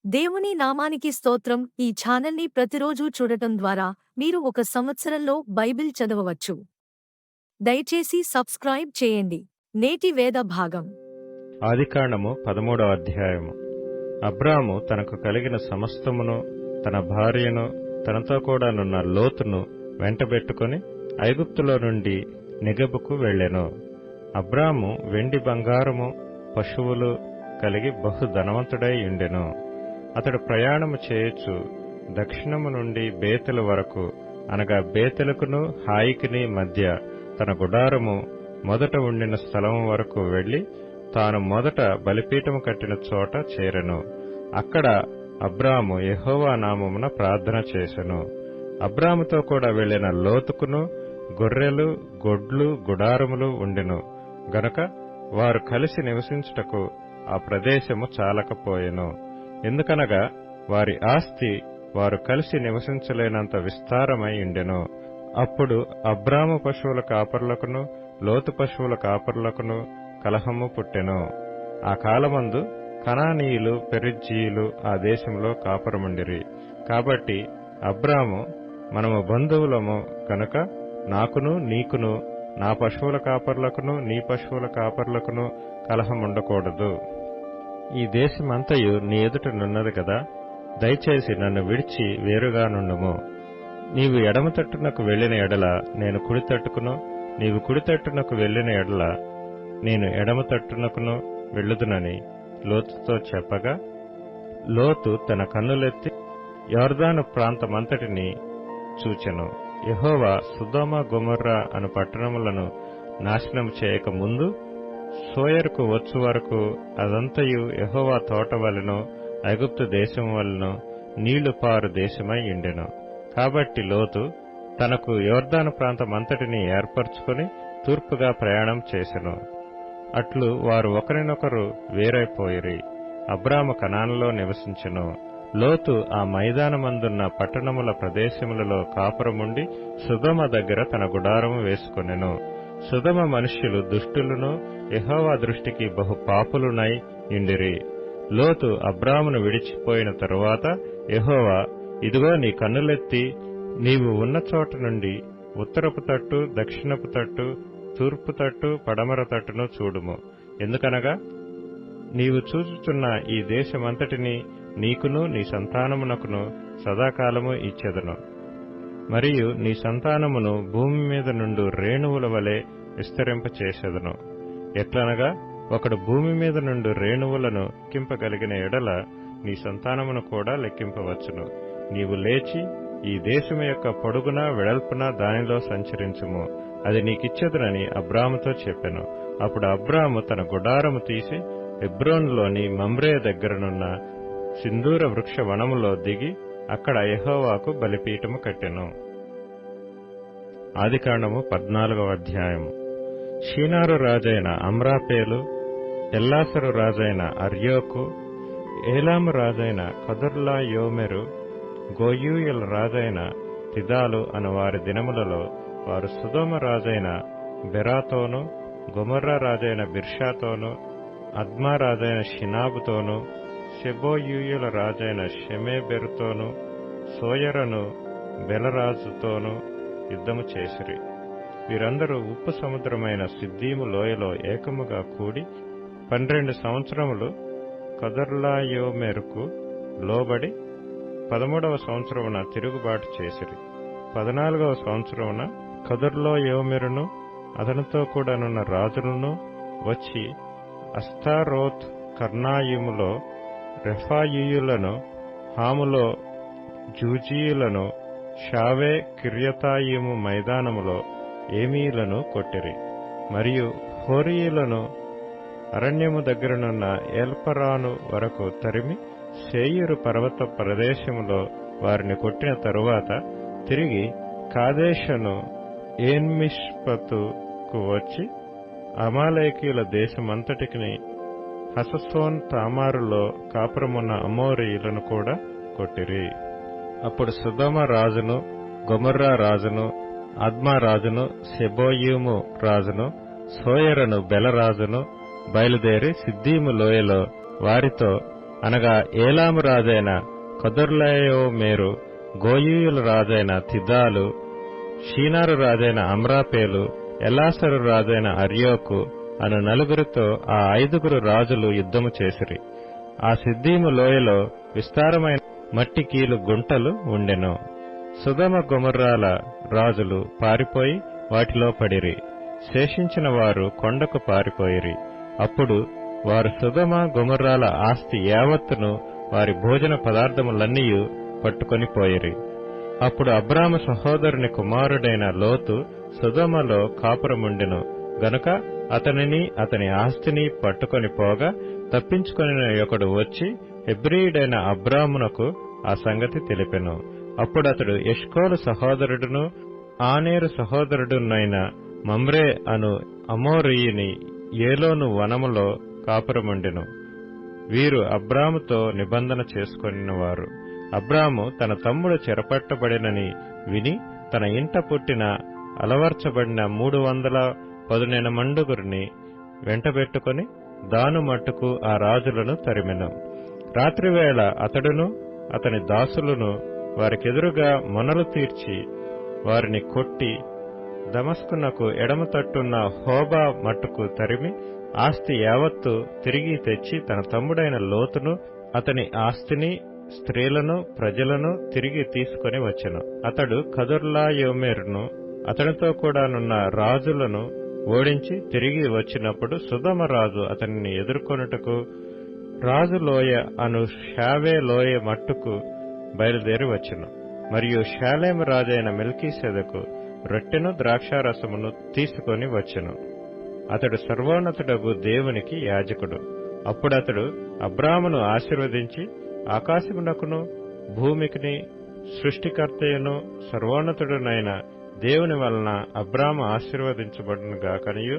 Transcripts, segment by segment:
దేవుని నామానికి స్తోత్రం. ఈ ఛానల్ని ప్రతిరోజూ చూడటం ద్వారా మీరు ఒక సంవత్సరంలో బైబిల్ చదవవచ్చు. దయచేసి సబ్స్క్రైబ్ చేయండి. నేటి వేద భాగం. ఆదికాండము 13వ అధ్యాయము. అబ్రాము తనకు కలిగిన సమస్తమును, తన భార్యను, తనతో కూడానున్న లోతును వెంటబెట్టుకుని ఐగుప్తులో నుండి నెగెబుకు వెళ్ళెను. అబ్రాము వెండి బంగారము పశువులు కలిగి బహు ధనవంతుడై ఉండెను. అతడు ప్రయాణము చేయొచ్చు దక్షిణము నుండి బేతెలు వరకు, అనగా బేతెలుకును హాయికిని మధ్య తన గుడారము మొదట ఉండిన స్థలము వరకు వెళ్లి తాను మొదట బలిపీఠము కట్టిన చోట చేరెను. అక్కడ అబ్రాము యెహోవా నామమున ప్రార్థన చేసెను. అబ్రాముతో కూడా వెళ్లిన లోతుకును గొర్రెలు, గొడ్లు, గుడారములు ఉండెను గనుక వారు కలిసి నివసించుటకు ఆ ప్రదేశము చాలకపోయెను. ఎందుకనగా వారి ఆస్తి వారు కలిసి నివసించలేనంత విస్తారమై ఉండెను. అప్పుడు అబ్రాము పశువుల కాపరులకును లోతు పశువుల కాపరులకును కలహము పుట్టెను. ఆ కాలమందు కనానీయులు, పెరిజ్జీయులు ఆ దేశంలో కాపురముండిరి. కాబట్టి అబ్రాము, మనము బంధువులము కనుక నాకును నీకును, నా పశువుల కాపరులకును నీ పశువుల కాపరులకును కలహముండకూడదు. ఈ దేశమంతయు నీ ఎదుట నున్నది కదా, దయచేసి నన్ను విడిచి వేరుగా నుండుము. నీవు ఎడమ తట్టునకు వెళ్లిన ఎడల నేను కుడి తట్టుకును, నీవు కుడి తట్టునకు వెళ్లిన ఎడల నేను ఎడమ తట్టునకును వెళ్ళుదునని లోతుతో చెప్పగా, లోతు తన కన్నులెత్తి యొర్దాను ప్రాంతమంతటిని చూచెను. యెహోవా సొదొమ గొమొర్రా అను పట్టణములను నాశనం చేయక ముందు సోయరుకు వచ్చు వరకు అదంతయు యెహోవా తోట వలెను ఐగుప్తు దేశం వలెను నీళ్లు పారు దేశమై ఉండెను. కాబట్టి లోతు తనకు యొర్దాను ప్రాంతమంతటిని ఏర్పరచుకుని తూర్పుగా ప్రయాణం చేసెను. అట్లు వారు ఒకరినొకరు వేరైపోయిరి. అబ్రాము కనానులో నివసించెను. లోతు ఆ మైదానమందున్న పట్టణముల ప్రదేశములలో కాపురముండి సొదొమ దగ్గర తన గుడారము వేసుకొనెను. సొదొమ మనుష్యులు దుష్టులను, యెహోవా దృష్టికి బహు పాపులునై ఇండిరి. లోతు అబ్రామును విడిచిపోయిన తరువాత యెహోవా, ఇదిగో నీ కన్నులెత్తి నీవు ఉన్న చోట నుండి ఉత్తరపు తట్టు, దక్షిణపు తట్టు, తూర్పు తట్టు, పడమర తట్టును చూడుము. ఎందుకనగా నీవు చూచుచున్న ఈ దేశమంతటిని నీకును నీ సంతానమునకును సదాకాలము ఇచ్చెదను. మరియు నీ సంతానమును భూమి మీద నుండు రేణువుల వలె విస్తరింపచేసెదను. ఎట్లనగా ఒకడు భూమి మీద నుండు రేణువులను లెక్కింపగలిగిన ఎడల నీ సంతానమును కూడా లెక్కింపవచ్చును. నీవు లేచి ఈ దేశము యొక్క పొడుగున వెడల్పున దానిలో సంచరించుము, అది నీకిచ్చెదనని అబ్రాముతో చెప్పెను. అప్పుడు అబ్రాము తన గుడారము తీసి హెబ్రోనులోని మమ్రే దగ్గరనున్న సింధూర వృక్ష వనములో దిగి అక్కడ యెహోవాకు బలిపీఠము కట్టెను. ఆదికాండము 14వ అధ్యాయము. షీనారు రాజైన అమ్రాపేలు, ఎల్లాసరు రాజైన అర్యోకు, ఏలాము రాజైన కదొర్లా యోమెరు, గోయూయల రాజైన తిదాలు అను వారి దినములలో వారు సొదొమ రాజైన బెరాతోను, గొమొర్రా రాజైన బిర్షాతోను, అద్మా రాజైన షినాబుతోను, షెబోయూయుల రాజైన షెమేబెరుతోను, సోయరను బెలరాజుతోను యుద్ధము చేసిరి. వీరందరూ ఉప్పు సముద్రమైన సిద్దీము లోయలో ఏకముగా కూడి 12 సంవత్సరములు కదొర్లాయోమెరుకు లోబడి 13వ సంవత్సరమున తిరుగుబాటు చేసిరి. 14వ సంవత్సరమున కదొర్లాయోమెరును అతనితో కూడానున్న రాజులను వచ్చి అస్తారోత్ కర్నాయిములో రెఫాయీయులను, హాములో జూజీయులను, షావే కిర్యతాయిము మైదానములో ఏమీలను కొట్టిరి. మరియు హోరీయులను అరణ్యము దగ్గరనున్న ఎల్పరాను వరకు తరిమి శేయీరు పర్వత ప్రదేశములో వారిని కొట్టిన తరువాత తిరిగి కాదేషును ఏన్మిష్పతుకు వచ్చి అమాలేకీయుల దేశమంతటికి హససోన్ తామారులో కాపురమున్న అమోరీయులను కూడా కొట్టిరి. అప్పుడు సొదొమ రాజును, గొమొర్రా రాజును, అద్మా రాజును, సెబోయిము రాజును, సోయరను బెలరాజును బయలుదేరి సిద్దీము లోయలో వారితో అనగా ఏలాము రాజైన కదొర్లాయోమెరు, గోయీయుల రాజైన తిదాలు, షీనారు రాజైన అమ్రాపేలు, ఎలాసరు రాజైన అర్యోకు అను నలుగురితో ఆ 5 రాజులు యుద్ధము చేసిరి. ఆ సిద్దీము లోయలో విస్తారమైన మట్టి కీలు గుంటలు ఉండెను. సొదొమ గొమొర్రాల రాజులు పారిపోయి వాటిలో పడిరి. శేషించిన వారు కొండకు పారిపోయిరి. అప్పుడు వారు సొదొమ గొమొర్రాల ఆస్తి యావత్తును, వారి భోజన పదార్థములన్నీయు పట్టుకొని పోయిరి. అప్పుడు అబ్రాము సహోదరుని కుమారుడైన లోతు సొదొమలో కాపురముండెను గనుక అతనిని అతని ఆస్తిని పట్టుకొని పోగా, తప్పించుకొని ఒకడు వచ్చి హెబ్రీయుడైన అబ్రామునకు ఆ సంగతి తెలిపెను. అప్పుడతడు ఎష్కోలు సహోదరుడును ఆనేరు సహోదరుడునైన మమ్రే అను అమోరీయుని ఏలోను వనములో కాపురముండెను. వీరు అబ్రాముతో నిబంధన చేసుకొనినవారు. అబ్రాము తన తమ్ముడు చెరపట్టబడినని విని తన ఇంట పుట్టిన అలవర్చబడిన 310 మండుగురిని వెంటబెట్టుకుని దాను మట్టుకు ఆ రాజులను తరిమెను. రాత్రివేళ అతడును అతని దాసులను వారికెదురుగా మొనలు తీర్చి వారిని కొట్టి దమస్కునకు ఎడమ తట్టున్న హోబా మట్టుకు తరిమి, ఆస్తి యావత్తు తిరిగి తెచ్చి తన తమ్ముడైన లోతును అతని ఆస్తిని, స్త్రీలను, ప్రజలను తిరిగి తీసుకొని వచ్చెను. అతడు కదొర్లాయోమెరును అతనితో కూడానున్న రాజులను ఓడించి తిరిగి వచ్చినప్పుడు సొదొమ రాజు అతనిని ఎదుర్కొనుటకు రాజు లోయ అను షావే లోయ మట్టుకు బయలుదేరి వచ్చెను. మరియు షాలేము రాజైన మెల్కీసెదకు రొట్టెను ద్రాక్షారసమును తీసుకొని వచ్చెను. అతడు సర్వోన్నతుడగు దేవునికి యాజకుడు. అప్పుడతడు అబ్రామును ఆశీర్వదించి, ఆకాశమునకును భూమికిని సృష్టికర్తయును సర్వోన్నతుడునైన దేవుని వలన అబ్రాము ఆశీర్వదించబడునుగాకనియు,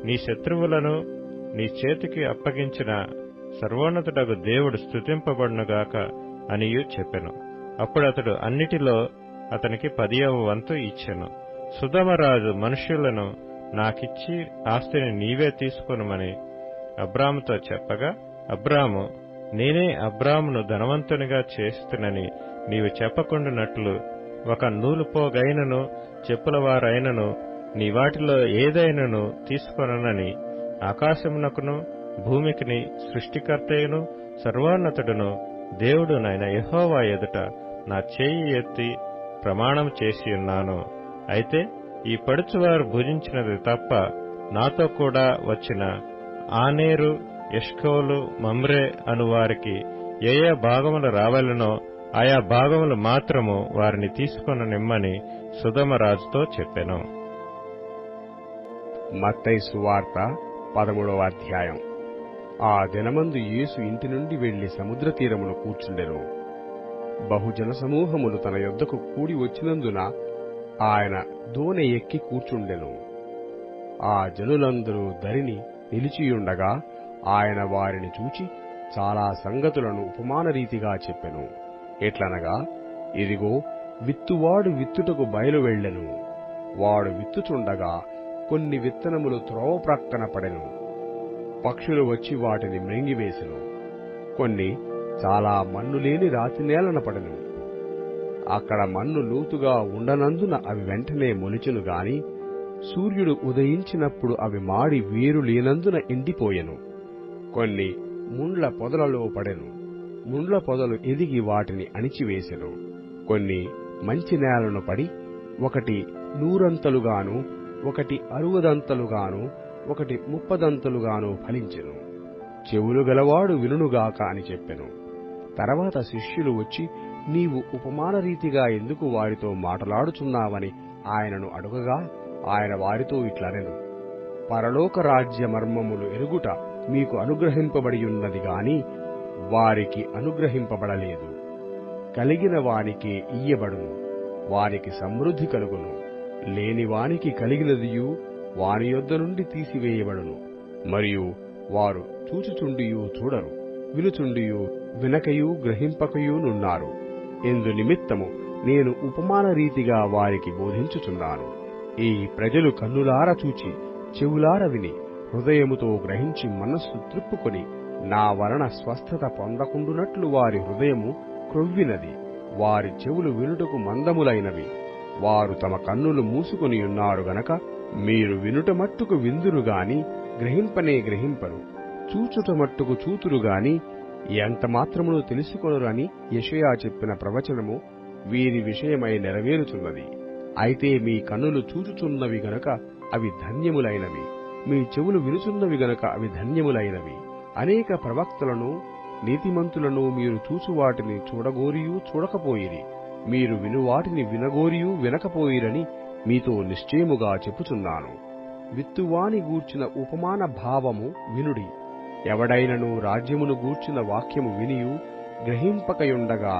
నీ శత్రువులను నీ చేతికి అప్పగించిన సర్వోన్నతుడగు దేవుడు స్తుతింపబడునుగాక అనియు చెప్పెను. అప్పుడతడు అన్నిటిలో అతనికి 10వ వంతు ఇచ్చెను. సొదొమరాజు మనుష్యులను నాకిచ్చి ఆస్తిని నీవే తీసుకొనుమని అబ్రాముతో చెప్పగా, అబ్రాము, నేనే అబ్రామును ధనవంతునిగా చేస్తునని నీవు చెప్పకుండానట్లు ఒక నూలుపోగైనను చెప్పులవారైనను నీ వాటిలో ఏదైనను తీసుకొననని ఆకాశమునకును భూమికిని సృష్టికర్తయును సర్వోన్నతుడును దేవుడునైన యెహోవా ఎదుట నా చేయి ఎత్తి ప్రమాణం చేసియున్నాను. అయితే ఈ పడుచువారు భుజించినది తప్ప నాతో కూడా వచ్చిన ఆనేరు, ఎష్కోలు, మమ్రే అను వారికి ఏ భాగములు రావాలనో ఆయా భాగములు మాత్రము వారిని తీసుకొననిమ్మని సొదొమరాజుతో చెప్పెను. మత్తయి సువార్త 13వ అధ్యాయం. ఆ దినమందు యేసు ఇంటి నుండి వెళ్లి సముద్ర తీరమున కూర్చుండెను. బహుజన సమూహములు తన యొద్దకు కూడి వచ్చినందున ఆయన దోణి ఎక్కి కూర్చుండెను. ఆ జనులందరూ దరిని నిలిచియుండగా ఆయన వారిని చూచి చాలా సంగతులను ఉపమానరీతిగా చెప్పెను. ఎట్లనగా, ఇదిగో, విత్తువాడు విత్తుటకు బయలు వెళ్ళెను. వాడు విత్తుచుండగా కొన్ని విత్తనములు త్రోవ ప్రక్కన పడెను. పక్షులు వచ్చి వాటిని మ్రింగివేసెను. కొన్ని చాలా మన్ను లేని రాతి నేలన పడెను. అక్కడ మన్ను లోతుగా ఉండనందున అవి వెంటనే మొలిచెను గాని, సూర్యుడు ఉదయించినప్పుడు అవి మాడి వేరు లేనందున ఎండిపోయెను. కొన్ని ముండ్ల పొదలలో పడెను. ముండ్ల పొదలు ఎదిగి వాటిని అణిచివేసెను. కొన్ని మంచి నేలను పడి, ఒకటి 100 ఒకటి 60 ఒకటి 30 ఫలించెను. చెవులు గలవాడు వినుగాక అని చెప్పెను. తర్వాత శిష్యులు వచ్చి, నీవు ఉపమానరీతిగా ఎందుకు వారితో మాటలాడుచున్నావని ఆయనను అడుగగా, ఆయన వారితో ఇట్లనెను, పరలోక రాజ్య మర్మములు ఎరుగుట మీకు అనుగ్రహింపబడియున్నది గాని వారికి అనుగ్రహింపబడలేదు. కలిగిన వానికే ఇయ్యబడును, వానికి సమృద్ధి కలుగును. లేని వానికి కలిగినదియు వాని యొద్ద నుండి తీసివేయబడును. మరియు వారు చూచుచుండియు చూడరు, వినుచుండియు వినకయు గ్రహింపకయునున్నారు. ఇందు నిమిత్తము నేను ఉపమాన రీతిగా వారికి బోధించుచున్నాను. ఈ ప్రజలు కన్నులార చూచి, చెవులార విని, హృదయముతో గ్రహించి మనస్సు త్రిప్పుకొని నా వలన స్వస్థత పొందకుండునట్లు వారి హృదయము క్రొవ్వినది, వారి చెవులు వినుటకు మందములైనవి, వారు తమ కన్నులు మూసుకొని ఉన్నారు గనక మీరు వినుట మట్టుకు విందురు గాని గ్రహింపనే గ్రహింపరు, చూచుట మట్టుకు చూతురు గాని ఎంత మాత్రమును తెలుసుకొనురు అని యెషయా చెప్పిన ప్రవచనము వీరి విషయమై నెరవేరుచున్నది. అయితే మీ కన్నులు చూచుచున్నవి గనక అవి ధన్యములైనవి, మీ చెవులు వినుచున్నవి గనక అవి ధన్యములైనవి. అనేక ప్రవక్తలను నీతిమంతులను మీరు చూచువాటిని చూడగోరియూ చూడకపోయిరి, మీరు వినువాటిని వినగోరియూ వినకపోయిరని మీతో నిశ్చయముగా చెప్పుచున్నాను. విత్తువాని గూర్చిన ఉపమాన భావము వినుడి. ఎవడైనను రాజ్యమును గూర్చిన వాక్యము వినియు గ్రహింపకయుండగా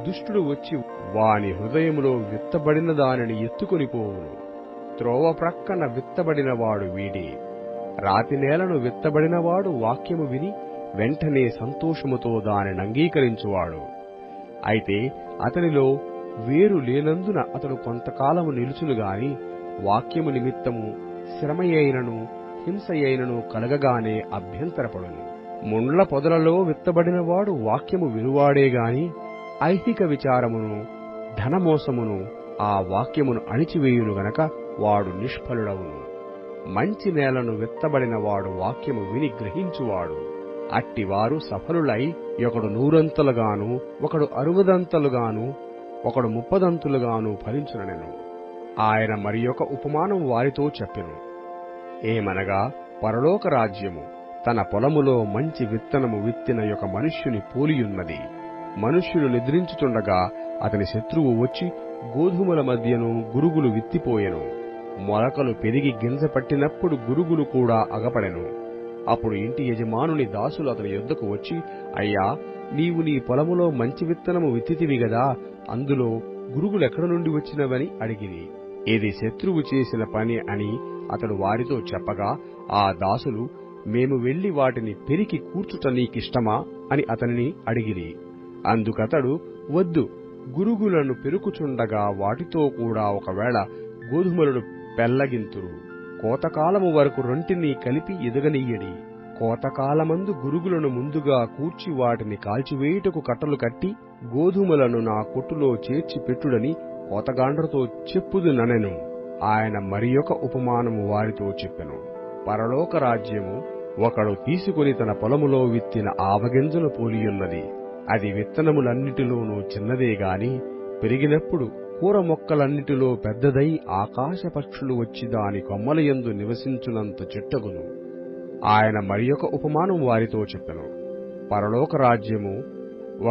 దుష్టుడు వచ్చి వాని హృదయములో విత్తబడిన దానిని ఎత్తుకొని పోవును. త్రోవ ప్రక్కన విత్తబడినవాడు వీడే. రాతి నేలను విత్తబడినవాడు వాక్యము విని వెంటనే సంతోషముతో దానిని అంగీకరించువాడు. అయితే అతనిలో వేరు లేనందున అతడు కొంతకాలము నిలుచునుగాని వాక్యము నిమిత్తము శ్రమయైనను హింసయైనను కలగగానే అభ్యంతరపడును. ముండ్ల పొదలలో విత్తబడినవాడు వాక్యము వినువాడేగాని ఐహిక విచారమును ధనమోసమును ఆ వాక్యమును అణిచివేయును గనక వాడు నిష్ఫలుడవును. మంచి నేలను విత్తబడినవాడు వాక్యము విని గ్రహించువాడు. అట్టివారు సఫలులై ఒకడు 100 ఒకడు 60 ఒకడు 30 ఫలించుననెను. ఆయన మరి ఒక ఉపమానం వారితో చెప్పెను. ఏమనగా, పరలోక రాజ్యము తన పొలములో మంచి విత్తనము విత్తిన ఒక మనుష్యుని పోలియున్నది. మనుష్యుడు నిద్రించుచుండగా అతని శత్రువు వచ్చి గోధుమల మధ్యను గురుగులు విత్తిపోయెను. మొలకలు పెరిగి గింజ పట్టినప్పుడు గురుగులు కూడా అగపడెను. అప్పుడు ఇంటి యజమానుని దాసులు అతని యొద్దకు వచ్చి, అయ్యా, నీవు నీ పొలములో మంచి విత్తనము విత్తితివి గదా, అందులో గురుగులెక్కడ నుండి వచ్చినవని అడిగిరి. ఇది శత్రువు చేసిన పని అని అతడు వారితో చెప్పగా, ఆ దాసులు, మేము వెళ్లి వాటిని పెరికి కూర్చుట నీకిష్టమా అని అతనిని అడిగిరి. అందుకతడు, వద్దు, గురుగులను పెరుకుచుండగా వాటితో కూడా ఒకవేళ గోధుమలను పెళ్లగింతురు. కోతకాలము వరకు రొంటిని కలిపి ఎదగనియ్యడి. కోతకాలమందు గురుగులను ముందుగా కూర్చి వాటిని కాల్చివేయుటకు కట్టలు కట్టి గోధుమలను నా కొట్టులో చేర్చి పెట్టుడని కోతగాండ్రతో చెప్పుదుననెను. ఆయన మరి ఒక ఉపమానము వారితో చెప్పెను. పరలోక రాజ్యము ఒకడు తీసుకుని తన పొలములో విత్తిన ఆవగింజను పోలియున్నది. అది విత్తనములన్నిటిలోనూ చిన్నదే గాని పెరిగినప్పుడు కూర మొక్కలన్నిటిలో పెద్దదై ఆకాశ పక్షులు వచ్చి దాని కొమ్మలయందు నివసించునంత చెట్టగును. ఆయన మరి ఒక ఉపమానం వారితో చెప్పెను. పరలోక రాజ్యము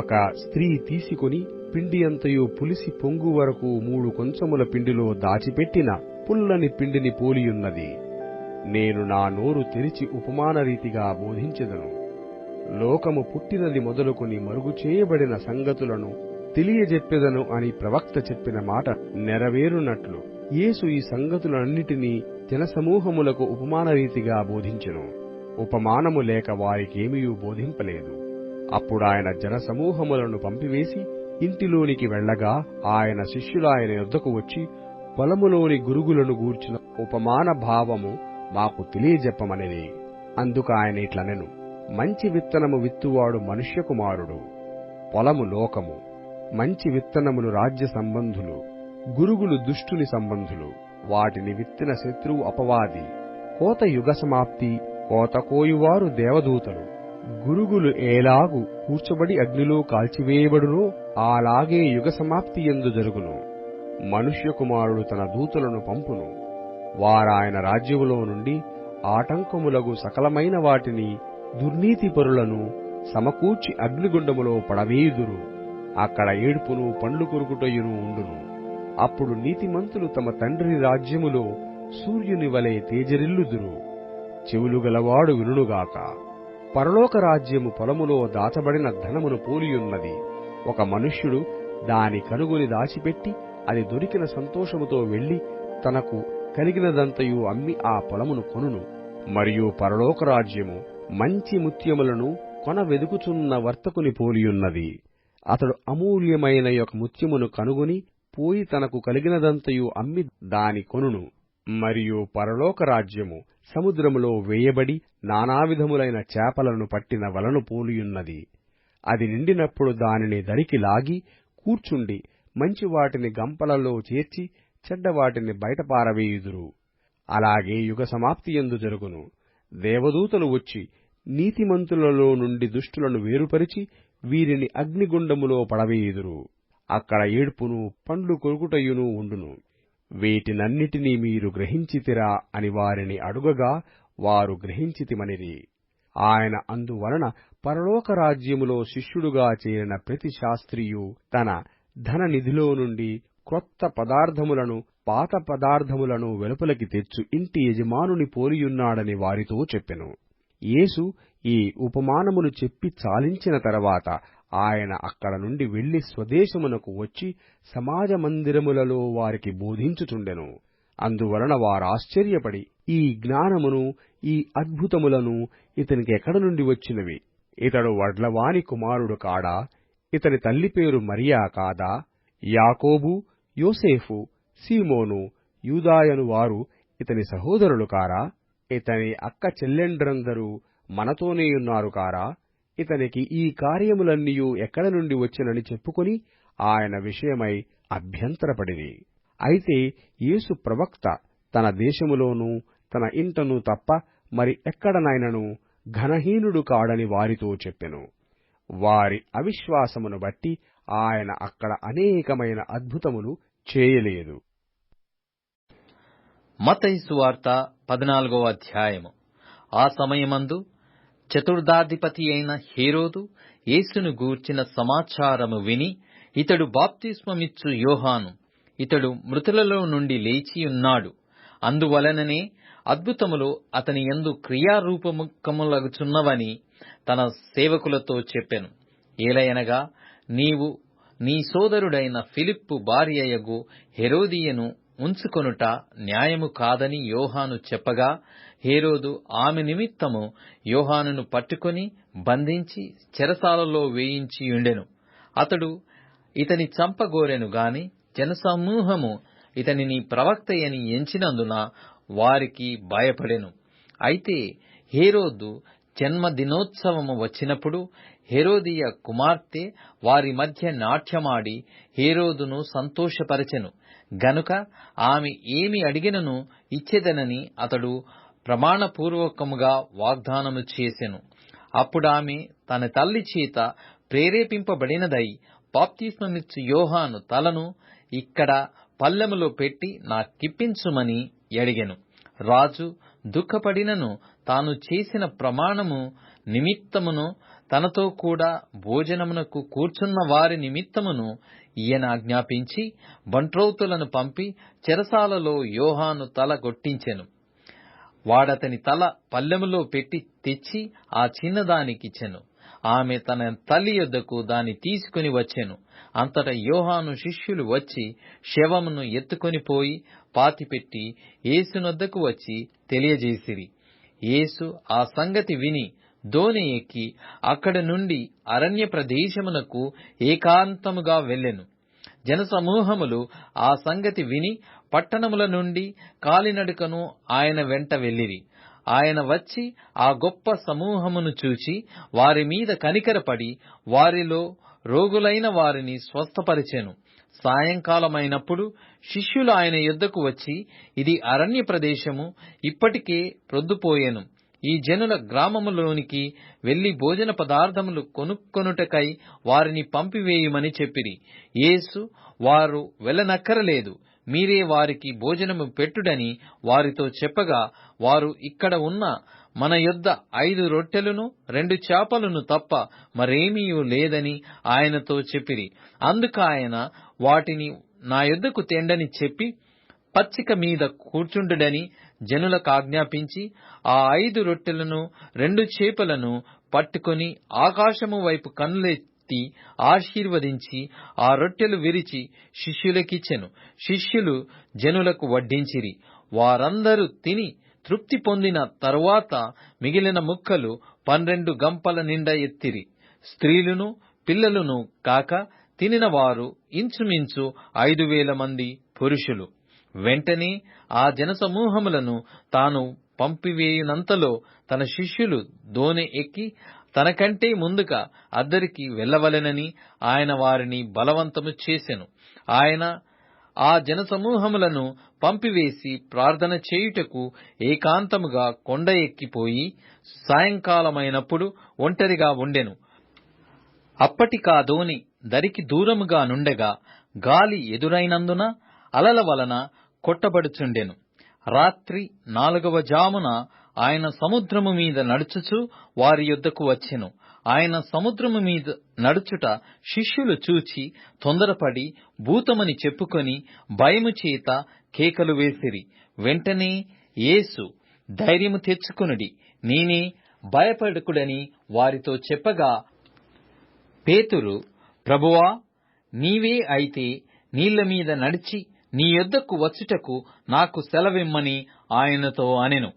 ఒక స్త్రీ తీసుకుని పిండి అంతయు పులిసి పొంగు వరకు 3 కొంచెముల పిండిలో దాచిపెట్టిన పుల్లని పిండిని పోలియున్నది. నేను నా నోరు తెరిచి ఉపమాన రీతిగా బోధించెదను. లోకము పుట్టినది మొదలుకొని మరుగు చేయబడిన సంగతులను తెలియజెప్పెదను అని ప్రవక్త చెప్పిన మాట నెరవేరునట్లు యేసు ఈ సంగతులన్నిటినీ జనసమూహములకు ఉపమాన రీతిగా బోధించెను. ఉపమానము లేక వారికేమీ బోధింపలేదు. అప్పుడాయన జనసమూహములను పంపివేసి ఇంటిలోనికి వెళ్ళగా ఆయన శిష్యులాయన యొద్దకు వచ్చి, పొలములోని గురుగులను గూర్చిన ఉపమాన భావము మాకు తెలియజెప్పమనిది. అందుకాయన ఇట్లనెను. మంచి విత్తనము విత్తువాడు మనుష్య కుమారుడు. పొలము లోకము. మంచి విత్తనములు రాజ్య సంబంధులు, గురుగులు దుష్టుని సంబంధులు. వాటిని విత్తిన శత్రువు అపవాది. కోత యుగ సమాప్తి. కోత కోయువారు దేవదూతలు. గురుగులు ఏలాగు కూర్చబడి అగ్నిలో కాల్చివేయబడునో అలాగే యుగ సమాప్తి యందు జరుగును. మనుష్య కుమారుడు తన దూతలను పంపును. వారాయన రాజ్యములో నుండి ఆటంకములగు సకలమైన వాటిని దుర్నీతిపరులను సమకూర్చి అగ్నిగుండములో పడవేయుదురు. అక్కడ ఏడుపును పండ్లు కొరుకుటయును ఉండును. అప్పుడు నీతిమంతులు తమ తండ్రి రాజ్యములో సూర్యుని వలె తేజరిల్లుదురు. చెవులు గలవాడు వినుగాక. పరలోక రాజ్యము పొలములో దాచబడిన ధనమును పోలియున్నది. ఒక మనుష్యుడు దాని కనుగొని దాచిపెట్టి అది దొరికిన సంతోషముతో వెళ్లి తనకు కలిగినదంతయు అమ్మి ఆ పొలమును కొనును. మరియు పరలోక రాజ్యము మంచి ముత్యములను కొన వెదుకుచున్న వర్తకుని పోలియున్నది. అతడు అమూల్యమైన ఒక ముత్యమును కనుగొని పోయి తనకు కలిగినదంతయు అమ్మి దాని కొనును. మరియు పరలోక రాజ్యము సముద్రములో వేయబడి నానావిధములైన చేపలను పట్టిన వలను పోలియున్నది. అది నిండినప్పుడు దానిని దరికి లాగి కూర్చుండి మంచి వాటిని గంపలలో చేర్చి చెడ్డవాటిని బయట పారవేయుదురు. అలాగే యుగ సమాప్తియందు జరుగును. దేవదూతలు వచ్చి నీతిమంతులలో నుండి దుష్టులను వేరుపరిచి వీరిని అగ్నిగుండములో పడవేయుదురు. అక్కడ ఏడ్పును పండ్లు కొరుకుటయును ఉండును. వీటినన్నిటినీ మీరు గ్రహించితిరా అని వారిని అడుగగా వారు గ్రహించితిమనిరి. ఆయన అందువలన పరలోక రాజ్యములో శిష్యుడుగా చేరిన ప్రతి శాస్త్రియు తన ధన నిధిలో నుండి క్రొత్త పదార్థములను పాత పదార్థములను వెలుపలికి తెచ్చు ఇంటి యజమానుని పోలియున్నాడని వారితో చెప్పెను. యేసు ఈ ఉపమానములు చెప్పి చాలించిన తరువాత ఆయన అక్కడ నుండి వెళ్లి స్వదేశమునకు వచ్చి సమాజ మందిరములలో వారికి బోధించుచుండెను. అందువలన వారాశ్చర్యపడి ఈ జ్ఞానమును ఈ అద్భుతములను ఇతనికెక్కడ నుండి వచ్చినవి? ఇతడు వడ్లవాని కుమారుడు కాడా? ఇతని తల్లి పేరు మరియా కాదా? యాకోబు, యోసేఫు, సీమోను, యూదాయను వారు ఇతని సహోదరులు కారా? ఇతని అక్క చెల్లెండ్రందరూ మనతోనేయున్నారు కారా? ఇతనికి ఈ కార్యములన్నీయు ఎక్కడ నుండి వచ్చినని చెప్పుకొని ఆయన విషయమై అభ్యంతరపడిరి. అయితే యేసు ప్రవక్త తన దేశములోనూ తన ఇంటను తప్ప మరి ఎక్కడనైనను ఘనహీనుడు కాడని వారితో చెప్పెను. వారి అవిశ్వాసమును బట్టి ఆయన అక్కడ అనేకమైన అద్భుతములు చేయలేదు. మత్తయి సువార్త 14వ అధ్యాయము. ఆ సమయమందు చతుర్థాధిపతి అయిన హేరోదు యేసును గూర్చిన సమాచారము విని, ఇతడు బాప్తిస్మమిచ్చు యోహాను, ఇతడు మృతులలో నుండి లేచియున్నాడు, అందువలననే అద్భుతములు అతని యందు క్రియారూపముఖములగుచున్నవని తన సేవకులతో చెప్పెను. ఏలయనగా నీవు నీ సోదరుడైన ఫిలిప్పు భార్యయగు హెరోదియను ఉంచుకొనుట న్యాయము కాదని యోహాను చెప్పగా, హేరోదు ఆమె నిమిత్తము యోహానును పట్టుకొని బంధించి చెరసాలలో వేయించియుండెను. అతడు ఇతని చంపగోరెను గాని జనసమూహము ఇతనిని ప్రవక్తయని ఎంచినందున వారికి భయపడెను. అయితే హేరోదు జన్మదినోత్సవము వచ్చినప్పుడు హెరోదియ కుమార్తె వారి మధ్య నాట్యమాడి హేరోదును సంతోషపరచెను గనుక ఆమె ఏమి అడిగినను ఇచ్చెదనని అతడు ప్రమాణపూర్వకముగా వాగ్దానము చేసెను. అప్పుడామె తన తల్లి చేత ప్రేరేపింపబడినదై బాప్తిస్మమిచ్చు యోహాను తలను ఇక్కడ పల్లెములో పెట్టి నాకిప్పించుమని అడిగెను. రాజు దుఃఖపడినను తాను చేసిన ప్రమాణము నిమిత్తమును తనతో కూడా భోజనమునకు కూర్చున్న వారి నిమిత్తమును ఈయన ఆజ్ఞాపించి బంట్రౌతులను పంపి చెరసాలలో యోహాను తల కొట్టించెను. వాడతని తల పల్లెములో పెట్టి తెచ్చి ఆ చిన్నదానికిచ్చెను. ఆమె తన తల్లి యొద్దకు దాన్ని తీసుకుని వచ్చెను. అంతటా యోహాను శిష్యులు వచ్చి శవమును ఎత్తుకొని పోయి పాతిపెట్టి యేసునొద్దకు వచ్చి తెలియజేసిరి. యేసు ఆ సంగతి విని దోణి ఎక్కి అక్కడి నుండి అరణ్య ప్రదేశమునకు ఏకాంతముగా వెళ్ళెను. జనసమూహములు ఆ సంగతి విని పట్టణముల నుండి కాలినడకను ఆయన వెంట వెళ్ళిరి. ఆయన వచ్చి ఆ గొప్ప సమూహమును చూచి వారి మీద కనికరపడి వారిలో రోగులైన వారిని స్వస్థపరిచెను. సాయంకాలమైనప్పుడు శిష్యులు ఆయన యొద్దకు వచ్చి, ఇది అరణ్య ప్రదేశము, ఇప్పటికే ప్రొద్దుపోయెను. ఈ జనుల గ్రామములోనికి వెళ్లి భోజన పదార్థములు కొనుక్కొనుటకై వారిని పంపివేయుమని చెప్పిరి. యేసు, వారు వెళ్ళనక్కరలేదు, మీరే వారికి భోజనము పెట్టుడని వారితో చెప్పగా, వారు ఇక్కడ ఉన్న మన యొద్ద 5 రొట్టెలను 2 చేపలను తప్ప మరేమీ లేదని ఆయనతో చెప్పిరి. అందుకాయన వాటిని నా యొద్దకు తెండని చెప్పి పచ్చిక మీద కూర్చుండుడని జనులకు ఆజ్ఞాపించి ఆ 5 రొట్టెలను 2 చేపలను పట్టుకొని ఆకాశము వైపు కన్నులెత్తి ఆశీర్వదించి ఆ రొట్టెలు విరిచి శిష్యులకిచ్చెను. శిష్యులు జనులకు వడ్డించిరి. వారందరూ తిని తృప్తి పొందిన తరువాత మిగిలిన ముక్కలు 12 గంపల నిండా ఎత్తిరి. స్త్రీలును పిల్లలును కాక తినిన వారు ఇంచుమించు 5,000 మంది పురుషులు. వెంటనే ఆ జనసమూహములను తాను పంపివేయునంతలో తన శిష్యులు దోణి ఎక్కి తనకంటే ముందుగా అద్దరికి వెళ్ళవలెనని ఆయన వారిని బలవంతము చేసెను. ఆయన ఆ జనసమూహములను పంపివేసి ప్రార్థన చేయుటకు ఏకాంతముగా కొండ ఎక్కిపోయి సాయంకాలమైనప్పుడు ఒంటరిగా ఉండెను. అప్పటికా దోణి దరికి దూరముగా నుండగా గాలి ఎదురైనందున అలల వలన కొట్టబడుచుండెను. రాత్రి 4వ జామున ఆయన సముద్రము మీద నడుచుచు వారి యొద్దకు వచ్చెను. ఆయన సముద్రము మీద నడుచుట శిష్యులు చూచి తొందరపడి భూతమని చెప్పుకొని భయము చేత కేకలు వేసిరి. వెంటనే యేసు, ధైర్యము తెచ్చుకొనుడి, నేనే, భయపడకుడని వారితో చెప్పగా, పేతురు, ప్రభువా, నీవే అయితే నీళ్ల మీద నడిచి నీ యొద్దకు వచ్చుటకు నాకు సెలవిమ్మని ఆయనతో అనెను.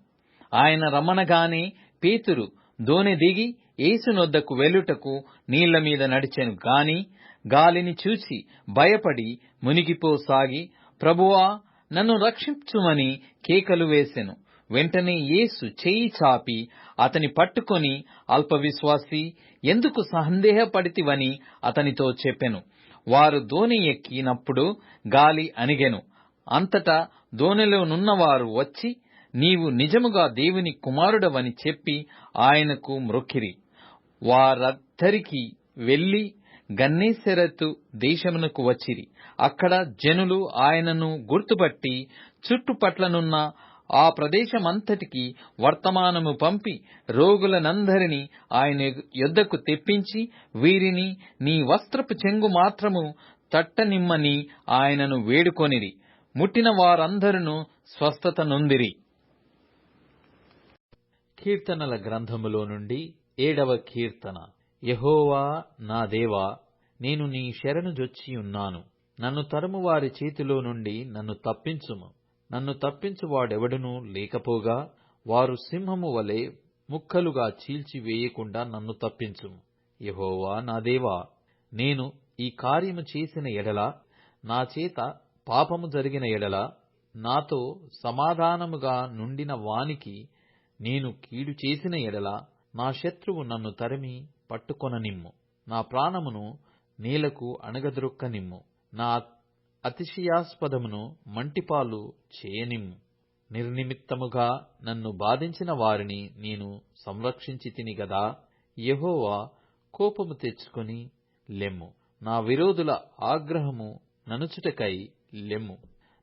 ఆయన రమ్మనగానే పేతురు దోణి దిగి యేసునొద్దకు వెళ్ళుటకు నీళ్ల మీద నడిచెను గాని గాలిని చూసి భయపడి మునిగిపోసాగి, ప్రభువా, నన్ను రక్షించుమని కేకలు వేసెను. వెంటనే యేసు చెయ్యి చాపి అతని పట్టుకొని, అల్పవిశ్వాసీ, ఎందుకు సందేహపడితివని అతనితో చెప్పెను. వారు దోణి ఎక్కినప్పుడు గాలి అణిగెను. అంతటా దోణిలోనున్నవారు వచ్చి, నీవు నిజముగా దేవుని కుమారుడవని చెప్పి ఆయనకు మ్రొక్కిరి. వారద్దరికి వెళ్లి గన్నేసరెతు దేశమునకు వచ్చిరి. అక్కడ జనులు ఆయనను గుర్తుపట్టి చుట్టుపట్లనున్న ఆ ప్రదేశమంతటికి వర్తమానము పంపి రోగులనందరినీ ఆయన యొద్దకు తెప్పించి, వీరిని నీ వస్త్రపు చెంగు మాత్రము తట్టనిమ్మని ఆయనను వేడుకొనిరి. ముట్టిన వారందరూ స్వస్థత నొందిరి. కీర్తనల గ్రంథములో నుండి 7వ కీర్తన. యెహోవా నా దేవా, నేను నీ శరణు జొచ్చియున్నాను. నన్ను తరుము వారి చేతిలో నుండి నన్ను తప్పించుము. నన్ను తప్పించువాడెవడునూ లేకపోగా వారు సింహము వలె ముక్కలుగా చీల్చివేయకుండా నన్ను తప్పించుము. యెహోవా నా దేవా, నేను ఈ కార్యము చేసిన ఎడల, నా చేత పాపము జరిగిన ఎడల, నాతో సమాధానముగా నుండిన వానికి నేను కీడు చేసిన ఎడల, నా శత్రువు నన్ను తరిమి పట్టుకొననిమ్ము. నా ప్రాణమును నేలకు అణగద్రొక్కనిమ్ము. నా అతిశయాస్పదమును మంటిపాలు చేయనిమ్ము. నిర్నిమిత్తముగా నన్ను బాధించిన వారిని నేను సంరక్షించితిని గదా. యెహోవా, కోపము తెచ్చుకొని లెమ్ము. నా విరోధుల ఆగ్రహము ననుచుటకై లెమ్ము.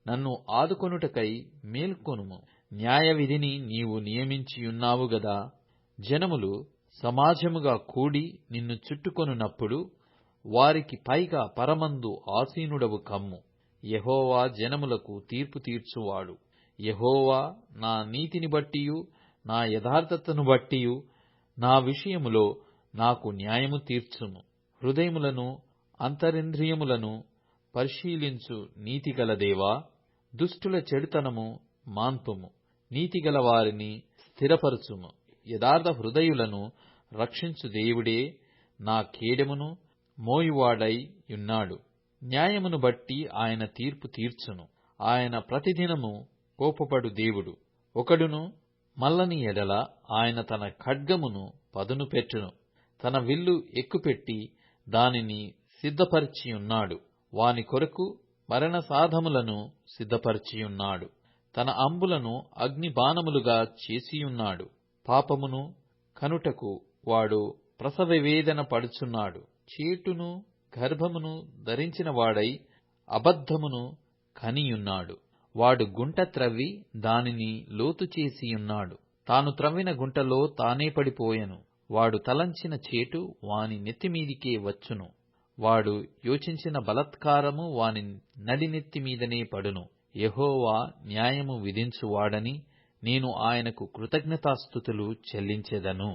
నన్ను ఆదుకొనుటకై మేల్కొనుము. న్యాయవిధిని నీవు నియమించియున్నావు గదా. జనములు సమాజముగా కూడి నిన్ను చుట్టుకొనున్నప్పుడు వారికి పైగా పరమందు ఆసీనుడవు కమ్ము. యెహోవా జనములకు తీర్పు తీర్చువాడు. యెహోవా, నా నీతిని బట్టియు నా యథార్థతను బట్టియు నా విషయములో నాకు న్యాయము తీర్చుము. హృదయములను అంతరింద్రియములను పరిశీలించు నీతిగల దేవా, దుష్టుల చెడుతనము మాన్పుము. నీతిగల వారిని స్థిరపరచుము. యథార్థ హృదయులను రక్షించు దేవుడే నా కేడెమును మోయువాడై యున్నాడు. న్యాయమును బట్టి ఆయన తీర్పు తీర్చును. ఆయన ప్రతిదినము కోపపడు దేవుడు. ఒకడును మల్లని ఎడల ఆయన తన ఖడ్గమును పదును పెట్టును. తన విల్లు ఎక్కుపెట్టి దానిని సిద్ధపరిచియున్నాడు. వాని కొరకు మరణ సాధములను సిద్ధపరిచియున్నాడు. తన అంబులను అగ్ని బాణములుగా చేసియున్నాడు. పాపమును కనుటకు వాడు ప్రసవ వేదన పడుచున్నాడు. చేటును గర్భమును ధరించిన వాడై అబద్ధమును కనియున్నాడు. వాడు గుంట త్రవ్వి దానిని లోతు చేసియున్నాడు. తాను త్రవ్విన గుంటలో తానే పడిపోయెను. వాడు తలంచిన చేటు వాని నెత్తిమీదికే వచ్చును. వాడు యోచించిన బలాత్కారము వాని నడినెత్తి మీదనే పడును. యెహోవా న్యాయము విధించువాడని నేను ఆయనకు కృతజ్ఞతాస్తుతులు చెల్లించెదను.